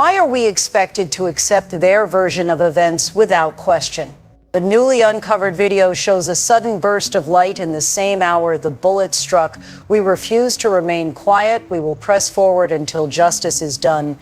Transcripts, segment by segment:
Why are we expected to accept their version of events without question? The newly uncovered video shows a sudden burst of light in the same hour the bullet struck. We refuse to remain quiet. We will press forward until justice is done.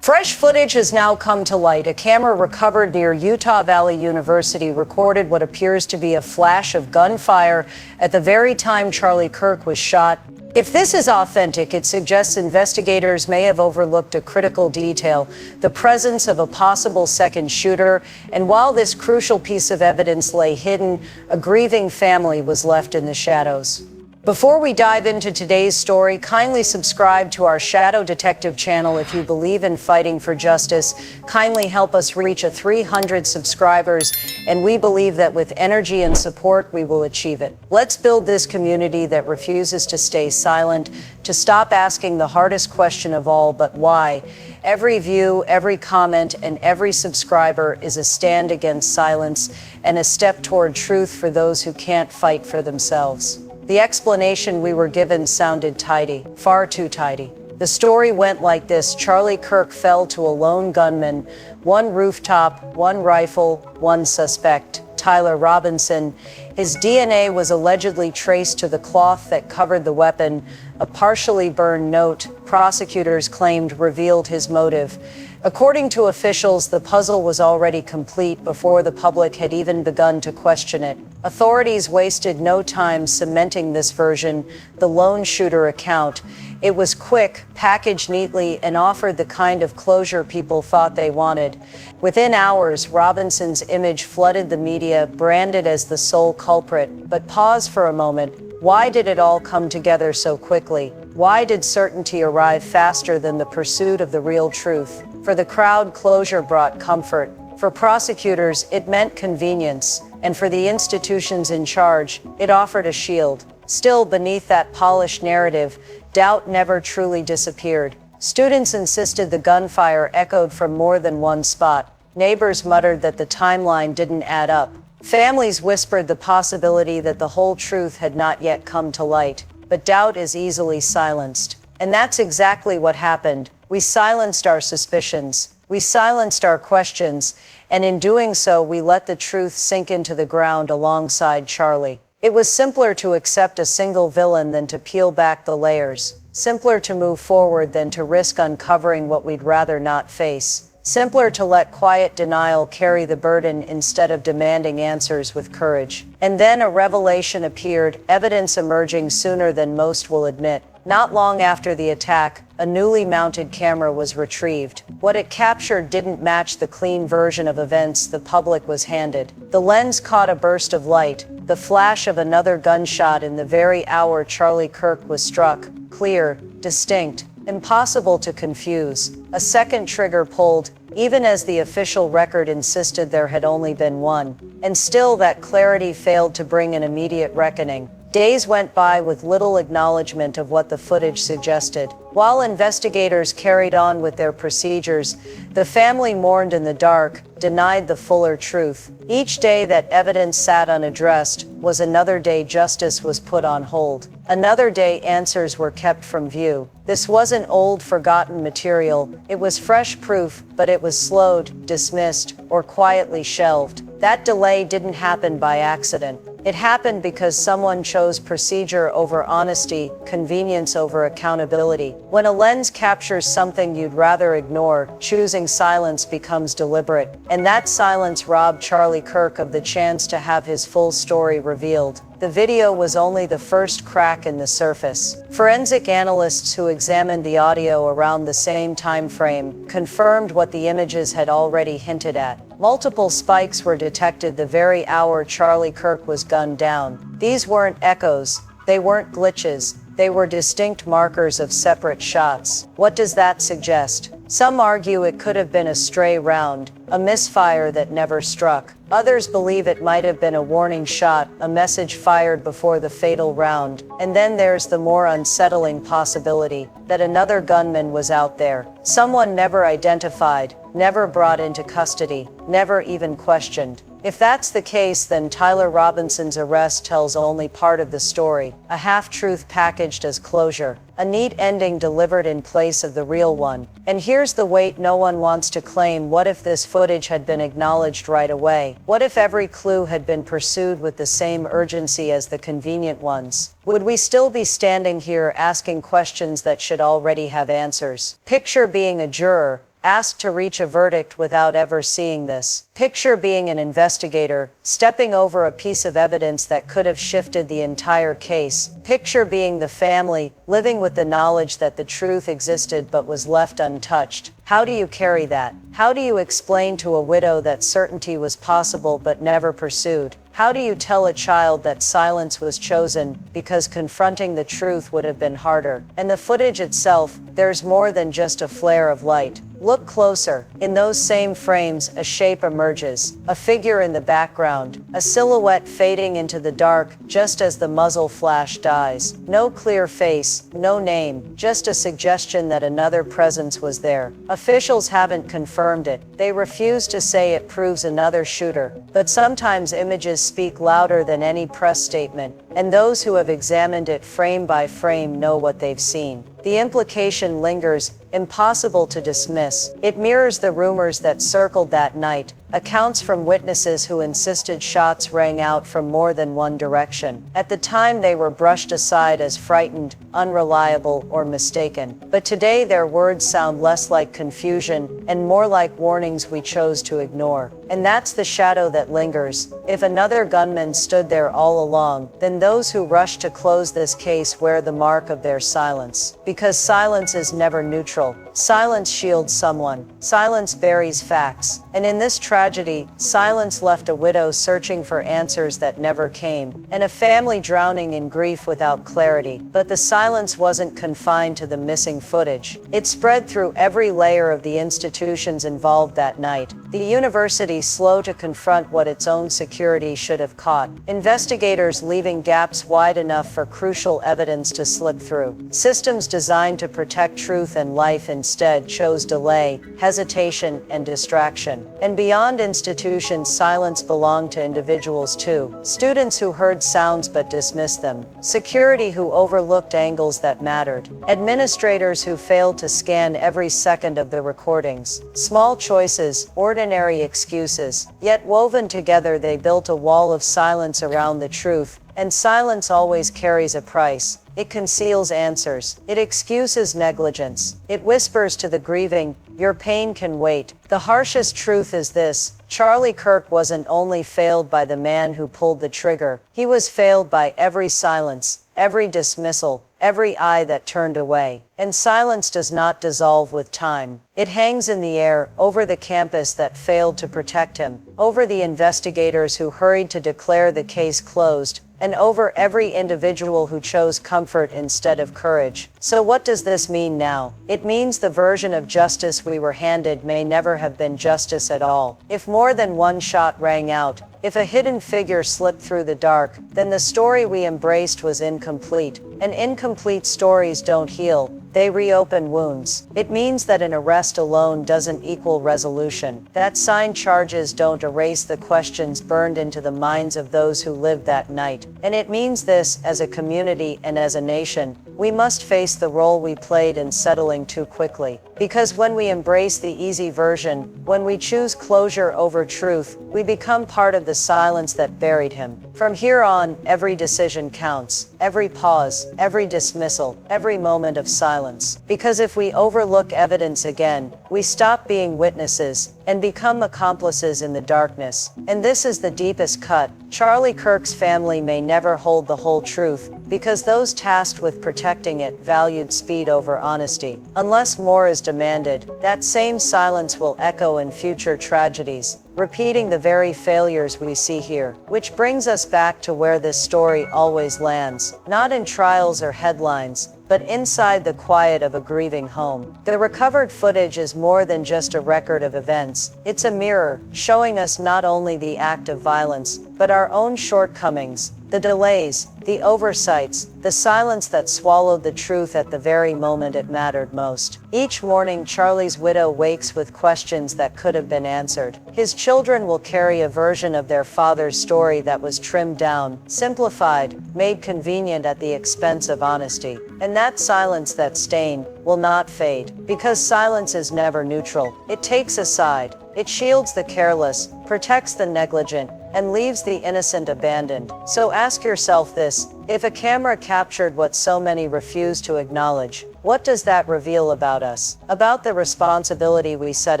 Fresh footage has now come to light. A camera recovered near Utah Valley University recorded what appears to be a flash of gunfire at the very time Charlie Kirk was shot. If this is authentic, it suggests investigators may have overlooked a critical detail, the presence of a possible second shooter. And while this crucial piece of evidence lay hidden, a grieving family was left in the shadows. Before we dive into today's story, kindly subscribe to our Shadow Detective channel if you believe in fighting for justice. Kindly help us reach 300 subscribers, and we believe that with energy and support, we will achieve it. Let's build this community that refuses to stay silent, to stop asking the hardest question of all, but why? Every view, every comment, and every subscriber is a stand against silence and a step toward truth for those who can't fight for themselves. The explanation we were given sounded tidy, far too tidy. The story went like this. Charlie Kirk fell to a lone gunman, one rooftop, one rifle, one suspect, Tyler Robinson. His DNA was allegedly traced to the cloth that covered the weapon. A partially burned note, prosecutors claimed, revealed his motive. According to officials, the puzzle was already complete before the public had even begun to question it. Authorities wasted no time cementing this version, the lone shooter account. It was quick, packaged neatly, and offered the kind of closure people thought they wanted. Within hours, Robinson's image flooded the media, branded as the sole culprit. But pause for a moment. Why did it all come together so quickly? Why did certainty arrive faster than the pursuit of the real truth? For the crowd, closure brought comfort. For prosecutors, it meant convenience. And for the institutions in charge, it offered a shield. Still, beneath that polished narrative, doubt never truly disappeared. Students insisted the gunfire echoed from more than one spot. Neighbors muttered that the timeline didn't add up. Families whispered the possibility that the whole truth had not yet come to light. But doubt is easily silenced. And that's exactly what happened. We silenced our suspicions. We silenced our questions. And in doing so, we let the truth sink into the ground alongside Charlie. It was simpler to accept a single villain than to peel back the layers. Simpler to move forward than to risk uncovering what we'd rather not face. Simpler to let quiet denial carry the burden instead of demanding answers with courage. And then a revelation appeared, evidence emerging sooner than most will admit. Not long after the attack, a newly mounted camera was retrieved. What it captured didn't match the clean version of events the public was handed. The lens caught a burst of light, the flash of another gunshot in the very hour Charlie Kirk was struck. Clear, distinct, impossible to confuse. A second trigger pulled, even as the official record insisted there had only been one. And still that clarity failed to bring an immediate reckoning. Days went by with little acknowledgement of what the footage suggested. While investigators carried on with their procedures, the family mourned in the dark, denied the fuller truth. Each day that evidence sat unaddressed was another day justice was put on hold. Another day answers were kept from view. This wasn't old, forgotten material. It was fresh proof, but it was slowed, dismissed, or quietly shelved. That delay didn't happen by accident. It happened because someone chose procedure over honesty, convenience over accountability. When a lens captures something you'd rather ignore, choosing silence becomes deliberate. And that silence robbed Charlie Kirk of the chance to have his full story revealed. The video was only the first crack in the surface. Forensic analysts who examined the audio around the same time frame confirmed what the images had already hinted at. Multiple spikes were detected the very hour Charlie Kirk was gunned down. These weren't echoes. They weren't glitches. They were distinct markers of separate shots. What does that suggest? Some argue it could have been a stray round, a misfire that never struck. Others believe it might have been a warning shot, a message fired before the fatal round. And then there's the more unsettling possibility that another gunman was out there. Someone never identified, never brought into custody, never even questioned. If that's the case, then Tyler Robinson's arrest tells only part of the story, a half-truth packaged as closure, a neat ending delivered in place of the real one. And here's the weight no one wants to claim. What if this footage had been acknowledged right away? What if every clue had been pursued with the same urgency as the convenient ones? Would we still be standing here asking questions that should already have answers? Picture being a juror, asked to reach a verdict without ever seeing this. Picture being an investigator, stepping over a piece of evidence that could have shifted the entire case. Picture being the family, living with the knowledge that the truth existed but was left untouched. How do you carry that? How do you explain to a widow that certainty was possible but never pursued? How do you tell a child that silence was chosen because confronting the truth would have been harder? And the footage itself, there's more than just a flare of light. Look closer. In those same frames, a shape emerges, a figure in the background, a silhouette fading into the dark just as the muzzle flash dies. No clear face, no name, just a suggestion that another presence was there. Officials haven't confirmed it. They refuse to say it proves another shooter. But sometimes images speak louder than any press statement, and those who have examined it frame by frame know what they've seen. The implication lingers, impossible to dismiss. It mirrors the rumors that circled that night, accounts from witnesses who insisted shots rang out from more than one direction. At the time, they were brushed aside as frightened, unreliable, or mistaken. But today, their words sound less like confusion and more like warnings we chose to ignore. And that's the shadow that lingers. If another gunman stood there all along, then those who rush to close this case wear the mark of their silence. Because silence is never neutral. Silence shields someone. Silence buries facts. And in this tragedy, silence left a widow searching for answers that never came, and a family drowning in grief without clarity. But the silence wasn't confined to the missing footage. It spread through every layer of the institutions involved that night. The university slow to confront what its own security should have caught. Investigators leaving gaps wide enough for crucial evidence to slip through. Systems designed to protect truth and life instead chose delay, hesitation, and distraction. And beyond institutions, silence belonged to individuals too. Students who heard sounds but dismissed them. Security who overlooked angles that mattered. Administrators who failed to scan every second of the recordings. Small choices, ordinary excuses. Yet woven together, they built a wall of silence around the truth. And silence always carries a price. It conceals answers. It excuses negligence. It whispers to the grieving, your pain can wait. The harshest truth is this: Charlie Kirk wasn't only failed by the man who pulled the trigger, he was failed by every silence, every dismissal, every eye that turned away. And silence does not dissolve with time. It hangs in the air, over the campus that failed to protect him, over the investigators who hurried to declare the case closed, and over every individual who chose comfort instead of courage. So what does this mean now? It means the version of justice we were handed may never have been justice at all. If more than one shot rang out, if a hidden figure slipped through the dark, then the story we embraced was incomplete. And incomplete stories don't heal, they reopen wounds. It means that an arrest alone doesn't equal resolution, that signed charges don't erase the questions burned into the minds of those who lived that night. And it means this, as a community and as a nation, we must face the role we played in settling too quickly. Because when we embrace the easy version, when we choose closure over truth, we become part of the silence that buried him. From here on, every decision counts, every pause, every dismissal, every moment of silence. Because if we overlook evidence again, we stop being witnesses and become accomplices in the darkness. And this is the deepest cut. Charlie Kirk's family may never hold the whole truth, because those tasked with protecting it valued speed over honesty. Unless more is demanded, that same silence will echo in future tragedies, repeating the very failures we see here. Which brings us back to where this story always lands, not in trials or headlines, but inside the quiet of a grieving home. The recovered footage is more than just a record of events. It's a mirror, showing us not only the act of violence, but our own shortcomings, The delays, the oversights, the silence that swallowed the truth at the very moment it mattered most. Each morning, Charlie's widow wakes with questions that could have been answered. His children will carry a version of their father's story that was trimmed down, simplified, made convenient at the expense of honesty. And that silence, that stain, will not fade. Because silence is never neutral. It takes a side. It shields the careless, protects the negligent, and leaves the innocent abandoned. So ask yourself this: if a camera captured what so many refuse to acknowledge, what does that reveal about us? About the responsibility we set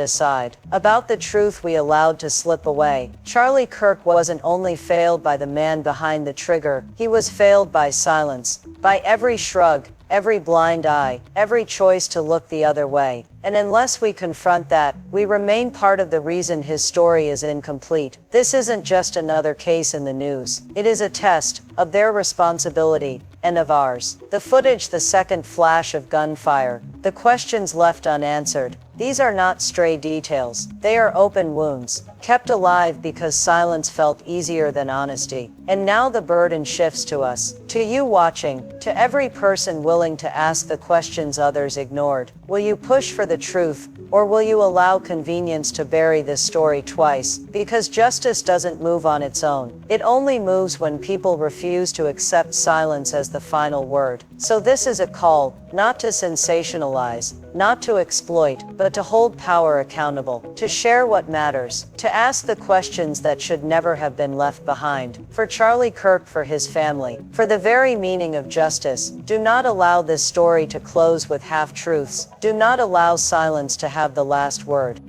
aside? About the truth we allowed to slip away? Charlie Kirk wasn't only failed by the man behind the trigger, he was failed by silence, by every shrug, every blind eye, every choice to look the other way. And unless we confront that, we remain part of the reason his story is incomplete. This isn't just another case in the news. It is a test of their responsibility and of ours. The footage, the second flash of gunfire, the questions left unanswered. These are not stray details. They are open wounds, kept alive because silence felt easier than honesty. And now the burden shifts to us, to you watching, to every person willing to ask the questions others ignored. Will you push for the truth, or will you allow convenience to bury this story twice? Because justice doesn't move on its own. It only moves when people refuse to accept silence as the final word. So this is a call, not to sensationalize, not to exploit, but to hold power accountable, to share what matters, to ask the questions that should never have been left behind. For Charlie Kirk, for his family, for the very meaning of justice, do not allow this story to close with half-truths. Do not allow silence to have the last word.